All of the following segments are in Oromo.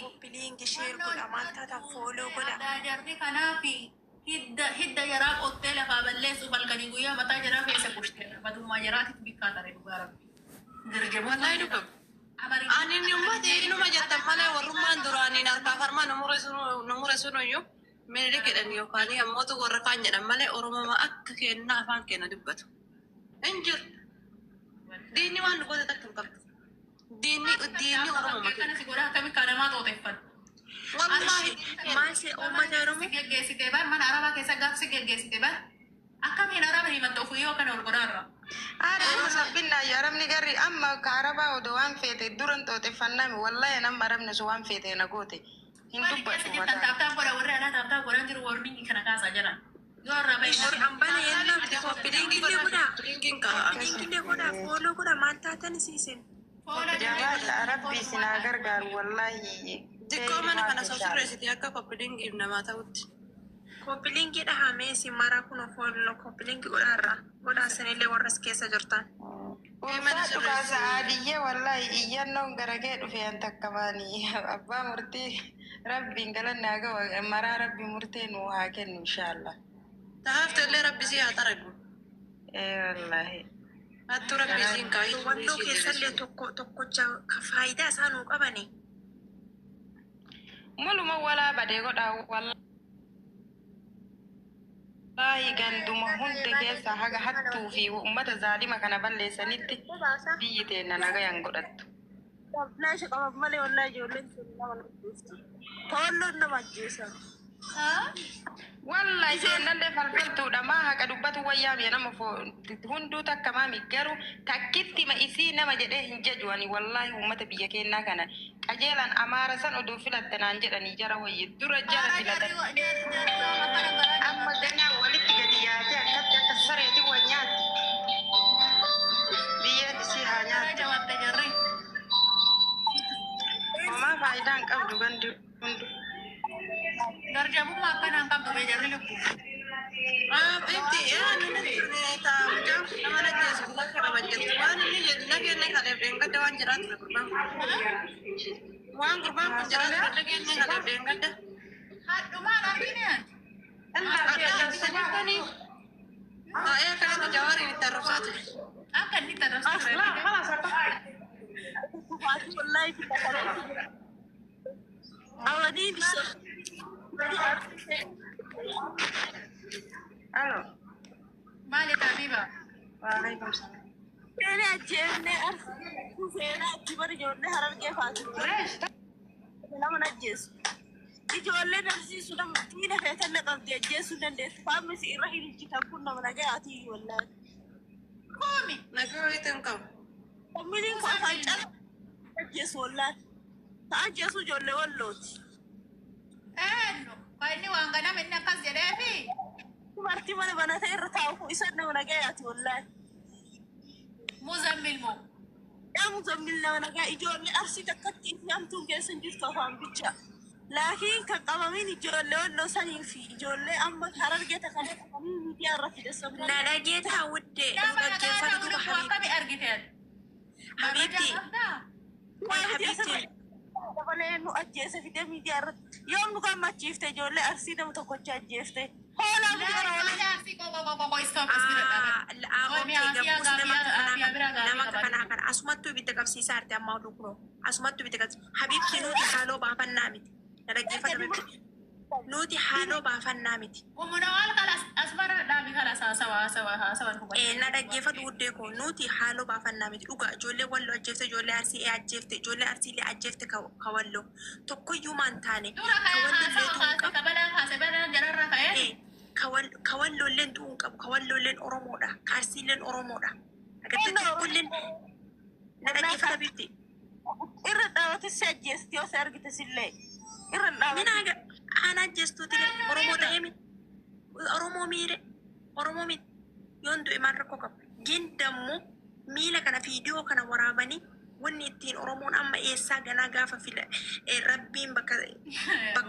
koppiliingi sheer godha maaltaata fooloo godha. Jarri kanaafi hidda jaraa qottee lafaa balleessu balkanii guyyaa mataa jaraa keessa kushte matummaa jaraatiif bikkaa tare dhugaa rabbi. Wallahi dhuga. Ani nyumbati inuma jettan malee warrummaan duraaniin harkaa farmaa numure sunuyyuu miidhagina jedhan yookaan ammoo warra kaan jedhan malee Oromoo akka kennaa afaan kenna dubbatu. Injir diinni waan goota takka hin qabdu. Diinni Oromoo makee. Kana si godhaa akkami kaanamaa xooxeffatu. Wallahi Maal ishee uummata Oromoo? Si geggeessite bar mana arabaa keessa gaaf si geggeessite bar akkamiin araba himatta ofii yoo kana ol godhaarra. Ada sabbinna yaramni garri amma kaaraba odo waan feete duran xooxeffannami wallahi nama arabni su waan feete na goote hin dubbatu kan taabtaan godha warri alaa taabtaan godhan jiru warri kana kaasaa jiran yoo arraba Ishee hambana yennaa biti koppiliingi godha. Koppiliingi godha fooloo godha maal taatan siisin. jabaadha rabbi sinaa gargaaru wallahi xiqqoo mana kana sosirreessite akka koppiliingiif namaa ta'utti. Koppiliingi dhahamee si mara kun fooloo koppiliingi godhaarra. Godhaa sanillee warras keessa jirtan. Uffatu kaasa adiyyee wallahi iyyannoon garagee dhufe an takka baanii abbaa murtii rabbiin galanna aga maraa rabbi murtee nu haa kennu inshaallah. Tahaafte illee rabbi si haa taragu. Wallahi. Hattuu rabbi siin kaayii. Wandoo keessallee tokkocha ka faayidaa isaa nuu qabani. Muluma walaa badee godhaa wallahi ganduma hunde keessa haga hattuu fi ummata zaalima kana balleessanitti biyyi teenna nagayan godhattu. Naashi qaba malee wallahi ijoolleen sun nama ajjeesti. Foolloon nama ajjeesa. Wallahi seennallee falfaltuudha maa haqa dubbatu wayyaa mi'a nama hunduu takka maami garuu takkitti ma isii nama jedhee hin jejuani wallahi ummata biyya keenyaa kana qajeelan amaara san oduu filattanaan jedhanii jara wayyi dura jara filatan amma ganaa walitti gadi yaate akkatti akka sareeti wa nyaatti biyyeen isii haa nyaatti homaa faayidaan qabdu gandi hundu. Darjabummaa akkanaan qabdu bee jarri lubbu. Itti nama najjeesu akka kabajjattu waan inni jedhu nageenya kaleef deengadda waan jiraatu na gurbaan waan gurbaan kun jiraatu nageenya kaleef deengadda. Hadhumaan argine Saddeettanii taa'ee akkanatti jawaariin itti arrabsaa ture. akka inni tarrabsa Wallahi kita kana. Awani bisa. Halo. maali tabiba. Waalaikumsalam. Ini ajenne sena kibar jonne harar ke faatu. Nama najis. Ijoollee darsiisuudha murtiina feetan qabdi ajjeesuu dandeessu faamni si irra hiriirchitan kun nama nagayaati wallahi. Koomi. Nagaa wayiitiin qabu. Komminiin kun afaan cala ajjeesu wallahi. Ta ajjeesu ijoollee wallooti. Eenyu inni waan ganama inni akkas jedheefi. Dubartii mana banatee irra taa'u isa nama nagayaati wallahi. Muzammil moo. Yaa muzammil nama nagaa ijoollee arsii takkatti hamtuun keessa hin jirtu afaan bicha. Laakiin kan qabamin ijoollee walloo sanii fi ijoollee amma harargeeta kana qabanii miidiyaa irratti dassamu. Nalageeta wuddee dhugaggeeffatu duba akkami argiteen. Habiibti. Habiibti. Dabalee nu ajjeese fidee miidiyaa irratti yoo nu gammachiifte ijoollee arsii nama tokkocha ajjeefte. Hoolaa fi gara kana asumattuu ibidda qabsiisaa arti ammaa dhuguu asumattuu ibidda qabsiisaa Habiibti nuti haaloo baafannaa miti. Nuti haaloo baafannaa miti. Umunaal kalas asmara dhaabi kalas haasawan hubate. Na dhaggeeffatu wuddee koo nuti haaloo baafannaa miti. Dhugaa ijoollee walloo ajjeefte ijoollee arsii ajjeefte ijoollee arsiilee ajjeefte ka walloo tokkoyyuu maan taane. Ka walloolleen du'uun qabu ka walloolleen Oromoodha ka arsiileen Oromoodha. Agartee kulleen na dhaggeeffata bitti. irra dhaawwate si ajjeesti yoo si argite sillee. Mina ana jestuuti Oromoo ta'ee Oromoo miire Oromoo miti yoon du'e maal rakkoo qaba. Gindammoo miila kana viidiyoo kana waraabanii wanni ittiin Oromoon amma eessaa ganaa gaafa fila rabbiin bakka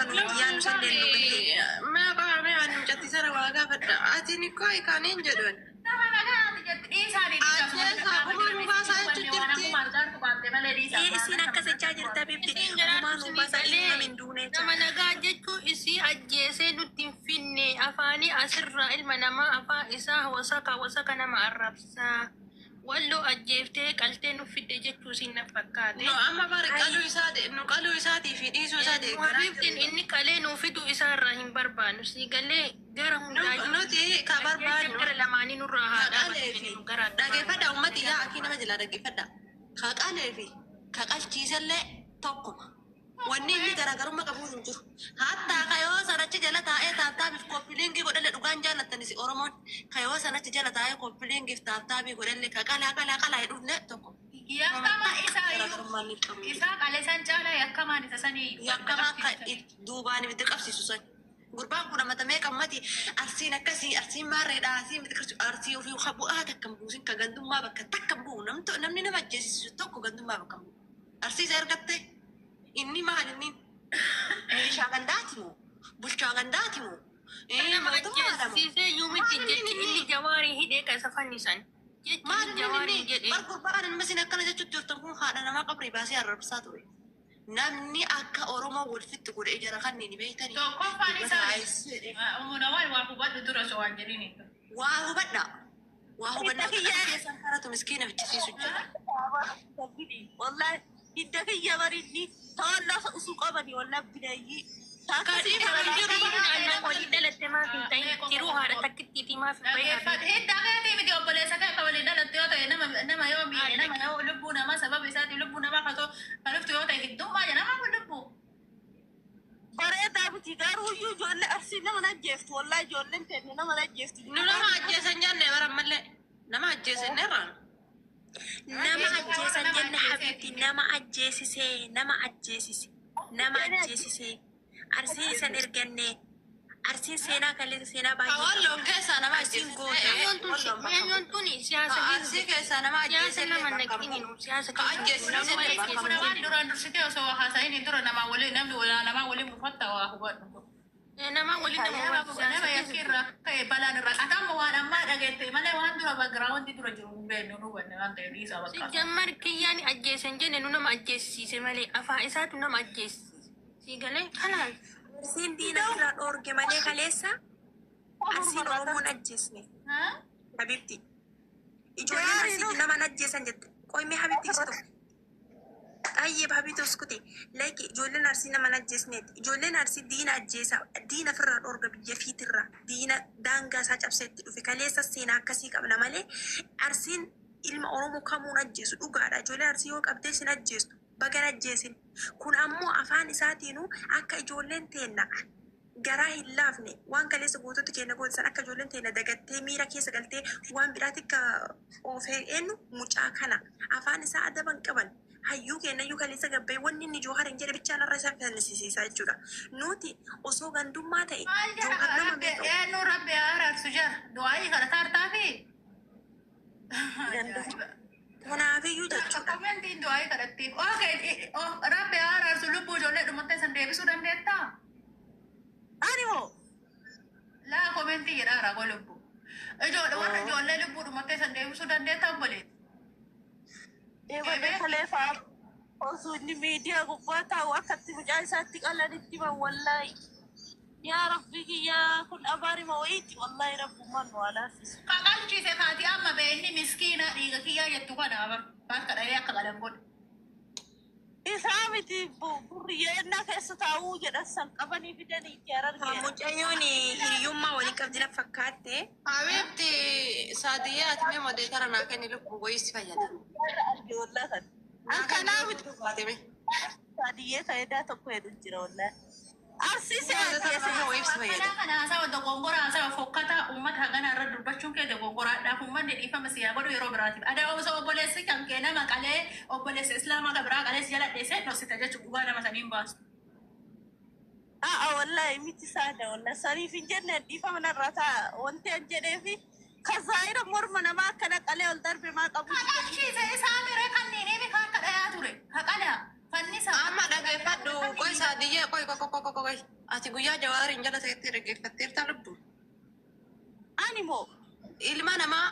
nuti yaanu salleen nu galee. Mee qaba mee waan mijatti sana waa gaafadha. Ati ni koo ikaaniin jedhuun. Nama nagaa ati jetti dhiisaanii. Ajjeesaa kuma nu baasaa jechuutti. Isin akkasachaa jirta bibbi. Dhumaan uumasa ilma min duunecha. nama nagaa jechuu isii ajjeesee nutti hin finne afaanii asirraa ilma namaa afaan isaa wasaka nama arrabsaa walloo ajjeeftee qaltee nu fidde jechuu siin na fakkaate. No amma bara qaluu isaatii fi dhiisuu isaatii. Habibtiin inni qalee nuu fiduu isaarraa hin barbaannu siigalee gara hundaayyuu. Nuti ka barbaannu. Gara lamaanii nurraa haadhaa dhageeffadha ummati yaa akii nama jala dhageeffadha. Ka qalee fi ka qalchiisallee tokkuma. Wanni inni garaagarummaa qabu hin jiru. Hatta kayoo sanachi jala taa'ee taaptaabiif koppiliingii godhalle dhugaan jaallattanis Oromoon kayoo sanachi jala taa'ee koppiliingiif taaptaabii godhalle ka qalaa hedduunne tokko. Yakkama isaa qaleessan caalaa yakkamaan isa sanii. Yakkamaa akka duubaan ibidda qabsiisu san. Gurbaan kun amatamee qammati arsiin akkasii arsiin maarreedha arsii ofii bu'aa takka buusin ka gandummaa bakka takka bu'u namni nama ajjeesisu tokko gandummaa bakka bu'u. Arsiisa ergattee. Inni maal inni meeshaa gandaati moo bulchaa gandaati moo nama ajjeesisee yuumitti jechi inni jawaarii hidhee qasa fannisan maal inni bargurbaan ilma isin akkana jechuutti jirtan kun haadha namaa qabrii baasee arrabsaa ture namni akka Oromoo walfitti godhe ijara kanneen beeytanii tokkoffaan isaa umunawaan waa hubadhu dura soo waan jedhini waa hubadha keessan karatu miskiina bichisiisu jira wallahi hidda kiyya barinni tawalla usu qabani walla bidayi takati Waliin dhalatte maaf hin ta'in jiruu haadha takkittiitii maaf hin bayyadu. hidda keetii miti obboleessa kee ka waliin dhalatte yoo ta'e nama yoo miidhe nama yoo lubbuu namaa sababa isaati lubbuu namaa kaluftu yoo ta'e hiddummaa jedhama kun lubbuu bareedaa miti garuuyyuu ijoollee arsii nama najjeeftu wallahi ijoolleen tenne nama najjeeftu nu nama ajjeesan jenne barammallee nama ajjeesan irraan Nama ajjeesan jenne Habibti nama ajjeesise arsiin san erganne arsiin seenaa kallee seenaa baay'ee Walloon keessaa nama ajjeesise eenyuun tuni siyaasa arsii keessaa nama ajjeesise nama naqiniin siyaasa ajjeesise duraan dursitee osoo haasa'iin dura namaa waliin buufatta waa hubadhu nama waliin nama yakkiirra ka'e balaan irra qatamma waan ammaa dhageette malee waan dura baggiraawwanti dura jiru hin beeknu nu hubanne waan ta'eef dhiisaa bakka. Jammar kiyyaan ajjeesan jenne nu nama ajjeesisiise malee afaan isaatu nama ajjeesisiise. Siigalee kanaan. arsiin diina irraa dhoorge malee kaleessa arsiin Oromoon ajjeesne. Habibti ijoolleen arsii nama ajjeesan jette qoymee Habibti ibsitu. Ayyee Habibti uskute like ijoolleen arsii nama ajjeesneeti ijoolleen arsii diina ajjeesa diina firraa dhoorga biyya fiitirraa diina daangaa isaa cabseetti dhufe kaleessa seenaa akkasii qabna malee arsiin ilma Oromoo kamuun ajjeesu dhugaadha ijoolleen arsii yoo qabdee sin ajjeestu bagan ajjeesin kun ammoo afaan isaatiinuu akka ijoolleen teenna garaa hin laafne waan kaleessa guutuutti keenya gootisan akka ijoolleen teenna dagattee miira keessa galtee waan biraatti akka oofee eenyu mucaa kana afaan isaa adaban qaban. Hayyuu kennayyuu kaleessa gabbee wanni inni Joohar hin jedhe bichaan irra isa fannisiisaa jechuudha. Nuti osoo gandummaa ta'e Joohar nama beeku. Eenyu rabbi araarsu jira du'aayi kana taartaa fi Kanaafiyyuu jechuudha. komentiin du'aayi kadhattiif rabbi araarsu lubbuu ijoollee dhumattee san deebisuu dandeettaa? ani hoo Laa komentii jedha raagoo lubbuu warra ijoollee lubbuu dhumattee san deebisuu dandeettaa obboleetti? eegalee kaleefaa osoo inni miidiyaa gubbaa taa'u akkatti mucaa isaatti qalanitti man wallahi yaa rabbi kiyyaa kun abaarima wayiiti wallahi rabbummaan nu alaaffisu. Qaqalchiise taati amma beenni miskiina dhiiga kiyyaa jettu kana bakka dhalee akka qalan godhu. Isaa miti burriyyeenna keessa taa'uu jedhan san qabanii fidanii itti arargee. Mucayyoon hiriyyummaa walii qabdina fakkaatte. Habibti saadiyyaa ati mee modee tara naa kenni lubbuu wayisi fayyada. Argee wallaa kan. Akkanaa miti saadiyyee fayidaa tokko heddu jira wallaa. Arsise kana haasawa dogongora haasawa fokkata uummata hagana irra dubbachuun kee dogongoraadhaaf uummanni dhiifama siyaa godhu yeroo biraatiif. Ada osoo obboleessi kan kee nama qalee obboleessi islaamaa gabiraa qalees jala dheessee dhoksita jechuun dhugaa nama saniin baasu. wallahi miti saada wallaa saniif hin jenne dhiifama narraa ta'a wanti an jedheefi kazaayira morma namaa akkana qalee ol darbe maa qabu. Qaqalchiise isaa miree kanneen kan akka dhayaa ture haqala. Fannisa Amma dhageeffadhu qoy saadiyyee qoy ati guyyaa Jawaariin jala ta'etti dhaggeeffatteerta lubbu. Ani moo Ilma namaa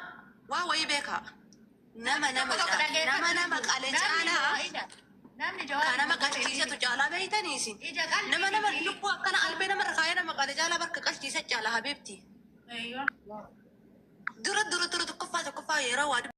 waa wayii beekaa. nama qalee caalaa kana maqachiisatu caalaa beeytaniisi nama lubbuu akkana qalbii nama rakaayee nama qalee caalaa bakka qalchiisa caalaa habiibti dura tokkoffaa yeroo waa